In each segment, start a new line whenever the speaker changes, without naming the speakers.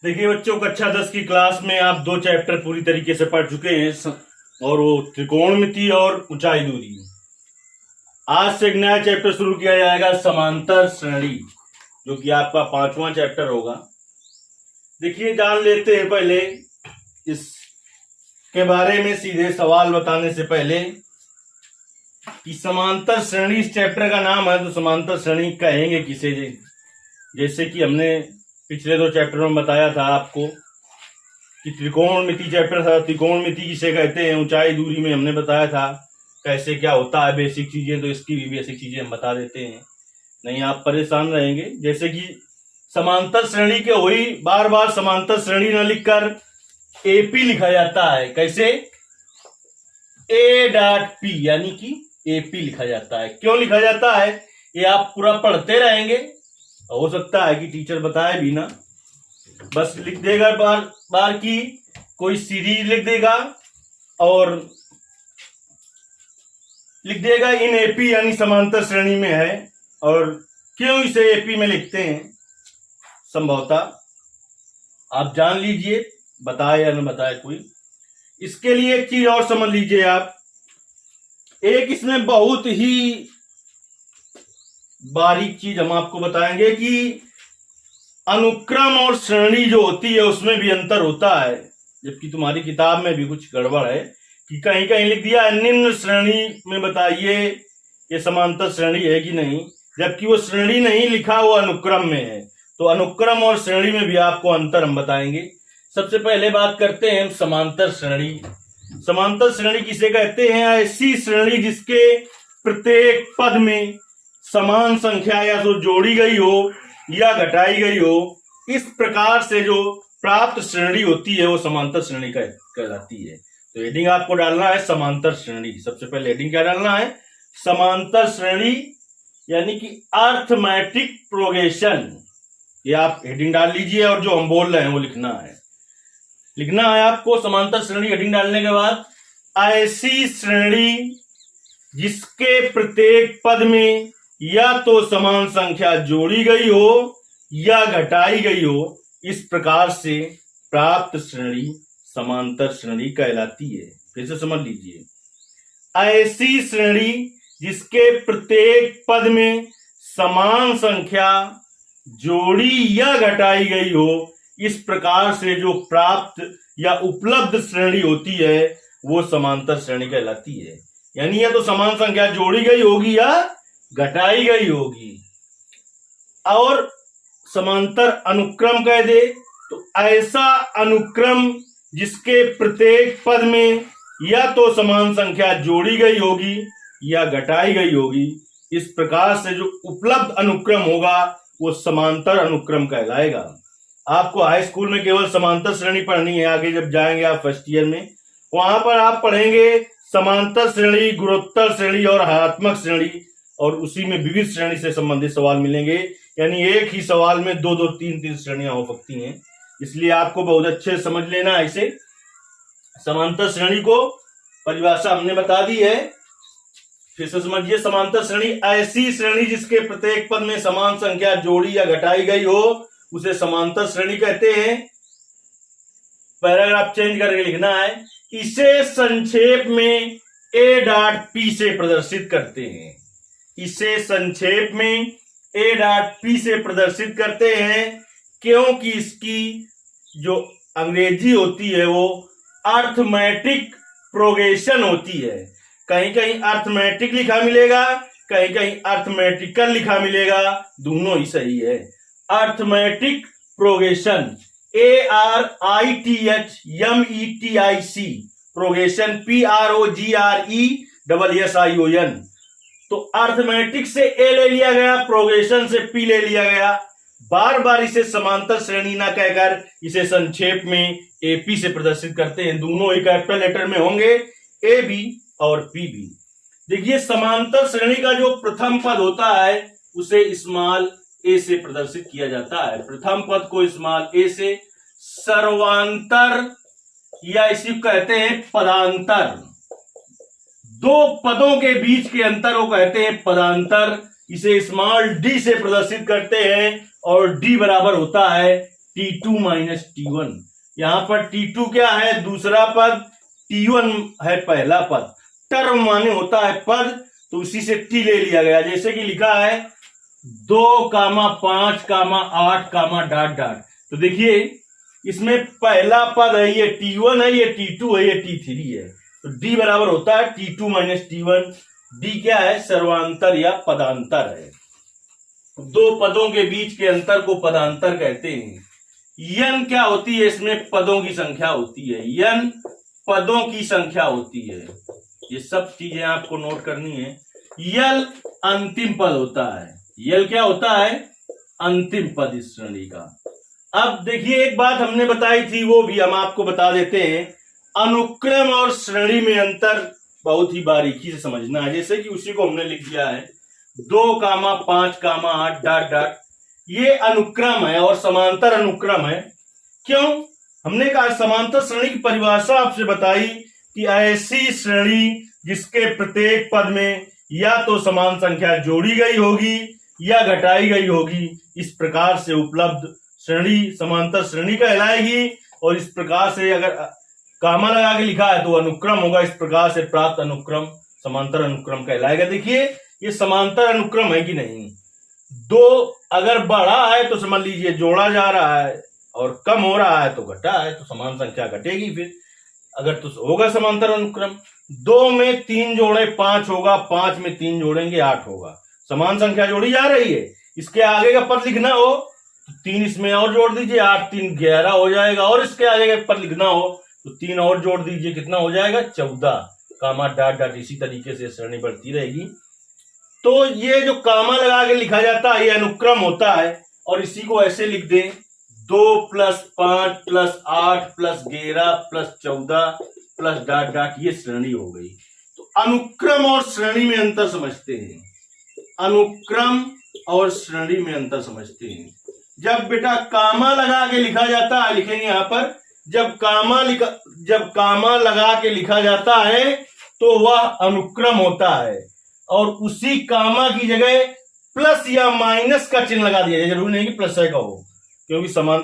देखिए बच्चों, कक्षा 10 की क्लास में आप दो चैप्टर पूरी तरीके से पढ़ चुके हैं और वो त्रिकोणमिति और ऊंचाई दूरी। आज से एक नया चैप्टर शुरू किया जाएगा, समांतर श्रेणी, जो कि आपका 5वां चैप्टर होगा। देखिए, जान लेते हैं पहले इसके बारे में सीधे सवाल बताने से पहले कि समांतर श्रेणी इस चैप्टर का नाम है, तो समांतर श्रेणी कहेंगे किसे? जैसे कि हमने पिछले दो चैप्टरों में बताया था आपको कि त्रिकोणमिति चैप्टर था, त्रिकोणमिति किसे कहते हैं। ऊंचाई दूरी में हमने बताया था कैसे क्या होता है, बेसिक चीजें, तो इसकी भी बेसिक चीजें हम बता देते हैं, नहीं आप परेशान रहेंगे। जैसे कि समांतर श्रेणी के वही बार बार समांतर श्रेणी न लिखकर एपी लिखा जाता है। कैसे? ए डॉट पी, यानी कि एपी लिखा जाता है। क्यों लिखा जाता है ये आप पूरा पढ़ते रहेंगे, हो सकता है कि टीचर बताए भी ना, बस लिख देगा बार बार की कोई सीरीज लिख देगा और लिख देगा इन एपी, यानी समांतर श्रेणी में है। और क्यों इसे एपी में लिखते हैं, संभवतः आप जान लीजिए, बताए या न बताए कोई। इसके लिए एक चीज और समझ लीजिए आप, एक इसमें बहुत ही बारीक चीज हम आपको बताएंगे कि अनुक्रम और श्रेणी जो होती है उसमें भी अंतर होता है। जबकि तुम्हारी किताब में भी कुछ गड़बड़ है कि कहीं कहीं लिख दिया निम्न श्रेणी में बताइए ये समांतर श्रेणी है कि नहीं, जबकि वो श्रेणी नहीं लिखा, वो अनुक्रम में है। तो अनुक्रम और श्रेणी में भी आपको अंतर हम बताएंगे। सबसे पहले बात करते हैं समांतर श्रेणी। समांतर श्रेणी किसे कहते हैं? ऐसी श्रेणी जिसके प्रत्येक पद में समान संख्या या तो जोड़ी गई हो या घटाई गई हो, इस प्रकार से जो प्राप्त श्रेणी होती है वो समांतर श्रेणी कहलाती है। तो हेडिंग आपको डालना है समांतर श्रेणी। सबसे पहले हेडिंग क्या डालना है? समांतर श्रेणी, यानी कि अर्थमेटिक प्रोग्रेशन। ये आप हेडिंग डाल लीजिए और जो हम बोल रहे हैं वो लिखना है आपको। समांतर श्रेणी हेडिंग डालने के बाद, ऐसी श्रेणी जिसके प्रत्येक पद में या तो समान संख्या जोड़ी गई हो या घटाई गई हो, इस प्रकार से प्राप्त श्रेणी समांतर श्रेणी कहलाती है। फिर से समझ लीजिए, ऐसी श्रेणी जिसके प्रत्येक पद में समान संख्या जोड़ी या घटाई गई हो, इस प्रकार से जो प्राप्त या उपलब्ध श्रेणी होती है वो समांतर श्रेणी कहलाती है। यानी या तो समान संख्या जोड़ी गई होगी या घटाई गई होगी। और समांतर अनुक्रम कह दे तो ऐसा अनुक्रम जिसके प्रत्येक पद में या तो समान संख्या जोड़ी गई होगी या घटाई गई होगी, इस प्रकार से जो उपलब्ध अनुक्रम होगा वो समांतर अनुक्रम कहलाएगा। आपको हाई स्कूल में केवल समांतर श्रेणी पढ़नी है। आगे जब जाएंगे आप फर्स्ट ईयर में, वहां पर आप पढ़ेंगे समांतर श्रेणी, गुणोत्तर श्रेणी और हरात्मक श्रेणी, और उसी में विविध श्रेणी से संबंधित सवाल मिलेंगे। यानी एक ही सवाल में दो दो तीन तीन श्रेणियां हो सकती हैं, इसलिए आपको बहुत अच्छे से समझ लेना है इसे। समांतर श्रेणी को परिभाषा हमने बता दी है, फिर से समझिए। समांतर श्रेणी ऐसी श्रेणी जिसके प्रत्येक पद में समान संख्या जोड़ी या घटाई गई हो, उसे समांतर श्रेणी कहते हैं। पैराग्राफ चेंज करके लिखना है, इसे संक्षेप में ए डॉट पी से प्रदर्शित करते हैं। इसे संक्षेप में ए डॉट पी से प्रदर्शित करते हैं क्योंकि इसकी जो अंग्रेजी होती है वो अर्थमेटिक प्रोग्रेशन होती है। कहीं कहीं अर्थमेटिक लिखा मिलेगा, कहीं कहीं अर्थमेटिकल लिखा मिलेगा, दोनों ही सही है। Arithmetic progression, ARITHMETIC, progression PROGRESSION। तो अर्थमेटिक से ए ले लिया गया, प्रोग्रेशन से पी ले लिया गया। बार बार इसे समांतर श्रेणी ना कहकर इसे संक्षेप में एपी से प्रदर्शित करते हैं। दोनों ही कैपिटल लेटर में होंगे, ए भी और पी भी। देखिए, समांतर श्रेणी का जो प्रथम पद होता है उसे स्मॉल ए से प्रदर्शित किया जाता है। प्रथम पद को स्मॉल ए से, सर्वांतर या इसी कहते हैं पदांतर, दो पदों के बीच के अंतर को कहते हैं पदांतर। इसे स्मॉल डी से प्रदर्शित करते हैं और डी बराबर होता है T2 माइनस T1। यहां पर T2 क्या है, दूसरा पद, T1 है पहला पद। टर्म माने होता है पद, तो उसी से T ले लिया गया। जैसे कि लिखा है 2,5,8, तो देखिए इसमें पहला पद है ये T1 है, ये T2 है, ये T3 है। तो D बराबर होता है T2 माइनस T1। D क्या है, सर्वांतर या पदांतर है। दो पदों के बीच के अंतर को पदांतर कहते हैं। n क्या होती है, इसमें पदों की संख्या होती है। n पदों की संख्या होती है। ये सब चीजें आपको नोट करनी है। यल अंतिम पद होता है। यल क्या होता है, अंतिम पद इस श्रेणी का। अब देखिए एक बात हमने बताई थी, वो भी हम आपको बता देते हैं। अनुक्रम और श्रेणी में अंतर बहुत ही बारीकी से समझना है। जैसे कि उसी को हमने लिख दिया है 2,5,8 ... ये अनुक्रम है और समांतर अनुक्रम है। क्यों, हमने कहा समांतर श्रेणी की परिभाषा आपसे बताई कि ऐसी श्रेणी जिसके प्रत्येक पद में या तो समान संख्या जोड़ी गई होगी या घटाई गई होगी, इस प्रकार से उपलब्ध श्रेणी समांतर श्रेणी कहलाएगी। और इस प्रकार से अगर कामा लगा के लिखा है तो अनुक्रम होगा। इस प्रकार से प्राप्त अनुक्रम समांतर अनुक्रम कहलाएगा। देखिए ये समांतर अनुक्रम है कि नहीं। दो अगर बढ़ा है तो समझ लीजिए जोड़ा जा रहा है, और कम हो रहा है तो घटा है, तो समान संख्या घटेगी फिर अगर, तो होगा समांतर अनुक्रम। 2 में 3 जोड़े 5 होगा, 5 में 3 जोड़ेंगे 8 होगा। समान संख्या जोड़ी जा रही है। इसके आगे का पद लिखना हो तो 3 इसमें और जोड़ दीजिए, 8 3 11 हो जाएगा। और इसके आगे का पद लिखना हो तो 3 और जोड़ दीजिए, कितना हो जाएगा 14। कामा डॉट डॉट इसी तरीके से श्रेणी बढ़ती रहेगी। तो ये जो कामा लगा के लिखा जाता है ये अनुक्रम होता है। और इसी को ऐसे लिख दें 2 + 5 + 8 + 11 + 14 + डॉट डॉट, ये श्रेणी हो गई। तो अनुक्रम और श्रेणी में अंतर समझते हैं। अनुक्रम और श्रेणी में अंतर समझते हैं। जब बेटा कामा लगा के लिखा जाता है, लिखेंगे यहां पर, जब कामा लगा के लिखा जाता है तो वह अनुक्रम होता है। और उसी कामा की जगह प्लस या माइनस का चिन्ह लगा दिया जाए, जरूरी नहीं कि प्लस का हो, क्योंकि समान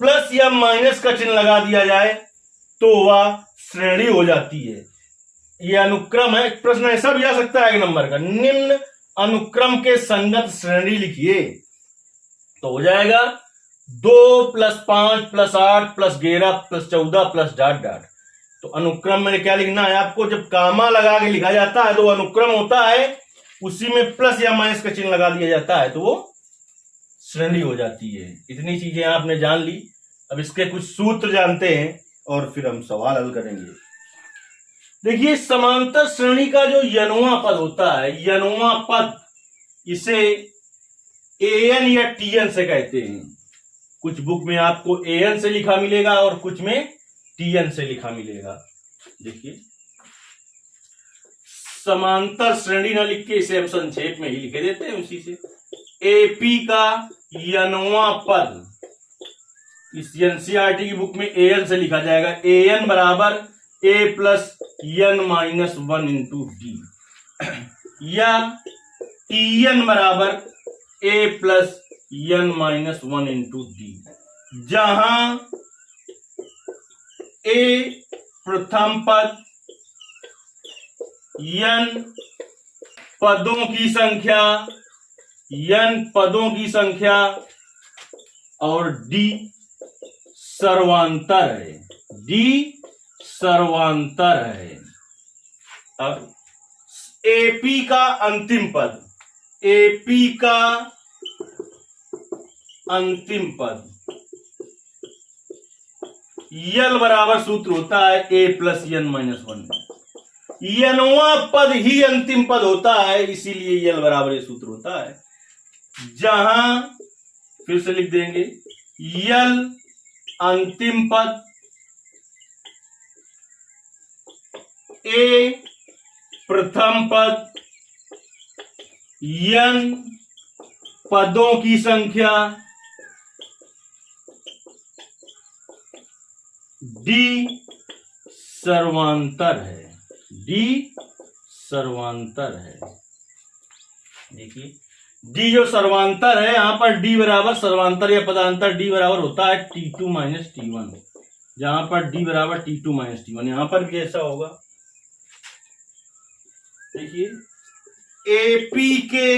प्लस या माइनस का चिन्ह लगा दिया जाए तो वह श्रेणी हो जाती है। यह अनुक्रम है। प्रश्न ऐसा भी आ सकता है 1 नंबर का, निम्न अनुक्रम के संगत श्रेणी लिखिए, तो हो जाएगा 2 + 5 + 8 + 11 + 14 + डॉट डॉट। तो अनुक्रम में क्या लिखना है आपको, जब कामा लगा के लिखा जाता है तो वो अनुक्रम होता है, उसी में प्लस या माइनस का चिन्ह लगा दिया जाता है तो वो श्रेणी हो जाती है। इतनी चीजें आपने जान ली। अब इसके कुछ सूत्र जानते हैं और फिर हम सवाल हल करेंगे। देखिए समांतर श्रेणी का जो यनवा पद होता है, यनवा पद, इसे an या tn से कहते हैं। कुछ बुक में आपको an से लिखा मिलेगा और कुछ में tn से लिखा मिलेगा। देखिए समांतर श्रेणी ना लिख के इसे हम संक्षेप में ही लिख देते हैं उसी से। AP का यनवा पद, इस एनसीईआरटी की बुक में an से लिखा जाएगा। an बराबर a + n - 1 * d, या tn बराबर a + n - 1 * d, जहां a प्रथम पद, n पदों की संख्या और d सर्वांतर है। d सर्वांतर है। अब AP का अंतिम पद, AP का अंतिम पद, यल बराबर सूत्र होता है a + n - 1। यनवा पद ही अंतिम पद होता है, इसीलिए यल बराबर ये सूत्र होता है। जहां फिर से लिख देंगे यल अंतिम पद, a प्रथम पद, n पदों की संख्या, d सर्वांतर है। d सर्वांतर है। देखिए डी जो सर्वांतर है, यहाँ पर डी बराबर सर्वांतर या पदांतर डी बराबर होता है T2 माइनस T1, जहां पर डी बराबर T2 माइनस T1, यहां पर भी ऐसा होगा। देखिए एपी के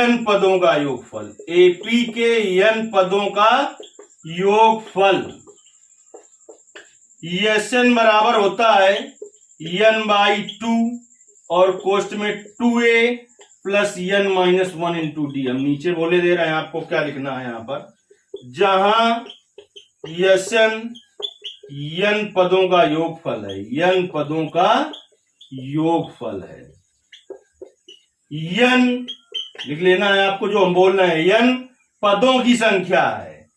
n पदों का योगफल, एपी के n पदों का योगफल Sn बराबर होता है n/2 और कोष्ठ में 2a plus n minus 1 into D. हम नीचे बोले दे रहे हैं आपको क्या लिखना है यहाँ पर, जहां Sn n पदों का योगफल है, n पदों का योगफल है। n लिख लेना है आपको, जो हम बोल रहे हैं n पदों की संख्या है,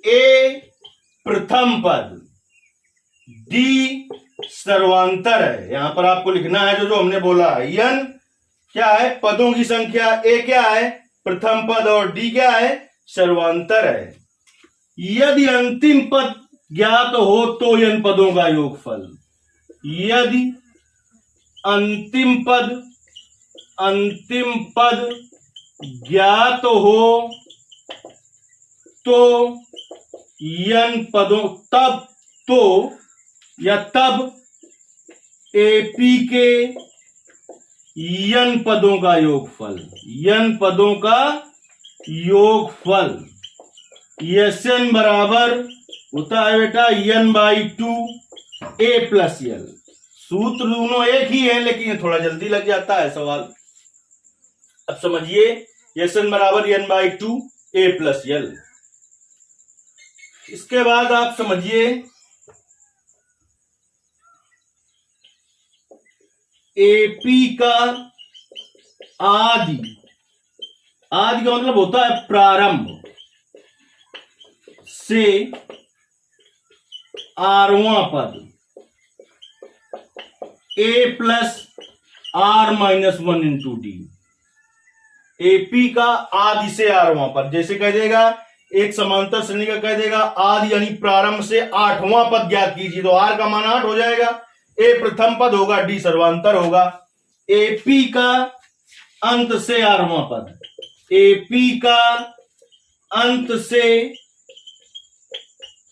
a प्रथम पद, d सर्वांतर है। यहां पर आपको लिखना है जो हमने बोला है, n क्या है, पदों की संख्या, a क्या है प्रथम पद और d क्या है सर्वांतर है। यदि अंतिम पद ज्ञात हो तो n पदों का योगफल, यदि अंतिम पद ज्ञात हो तो n पदों तब एपी के n पदों का योगफल, n पदों का योगफल Sn बराबर होता है बेटा n/2 a प्लस l। सूत्र दोनों एक ही है लेकिन थोड़ा जल्दी लग जाता है सवाल। अब समझिए Sn बराबर n/2 a प्लस l। इसके बाद आप समझिए एपी का आदि का मतलब होता है प्रारंभ से आरवां पद, a plus r minus 1 into D. AP का आदि से आरवां पद, जैसे कह देगा एक समांतर श्रेणी का कह देगा आदि यानी प्रारंभ से 8वां पद ज्ञात कीजिए, तो r का मान 8 हो जाएगा, a प्रथम पद होगा, d सर्वांतर होगा। एपी का अंत से 8वां पद, एपी का अंत से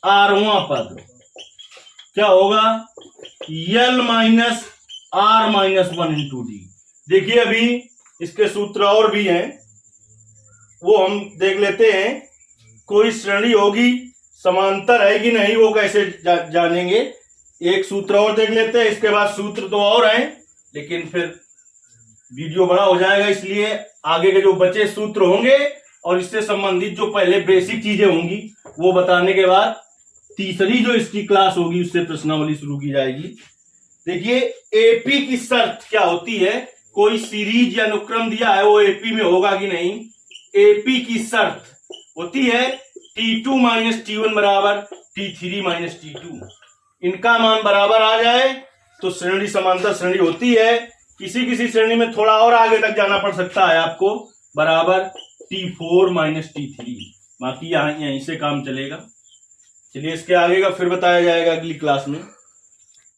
8वां पद क्या होगा, l minus r minus 1 into D. देखिए अभी इसके सूत्र और भी हैं, वो हम देख लेते हैं। कोई श्रेणी होगी समांतर है कि नहीं वो कैसे जानेंगे, एक सूत्र और देख लेते हैं, इसके बाद सूत्र तो और हैं लेकिन फिर वीडियो बड़ा हो जाएगा, इसलिए आगे के जो बचे सूत्र होंगे और इससे संबंधित जो पहले बेसिक चीजें होंगी वो बताने के बाद तीसरी जो इसकी क्लास होगी उससे प्रश्नावली शुरू की जाएगी। देखिए एपी की शर्त क्या होती है, कोई सीरीज या अनुक्रम दिया है वो एपी में होगा कि नहीं। एपी की शर्त होती है T2 माइनस T1 बराबर T3 माइनस T2, इनका मान बराबर आ जाए तो श्रेणी समांतर श्रेणी होती है। किसी श्रेणी में थोड़ा और आगे तक जाना पड़ सकता है आपको, बराबर T4 माइनस T3, बाकी यहीं से काम चलेगा। चलिए इसके आगे का फिर बताया जाएगा अगली क्लास में।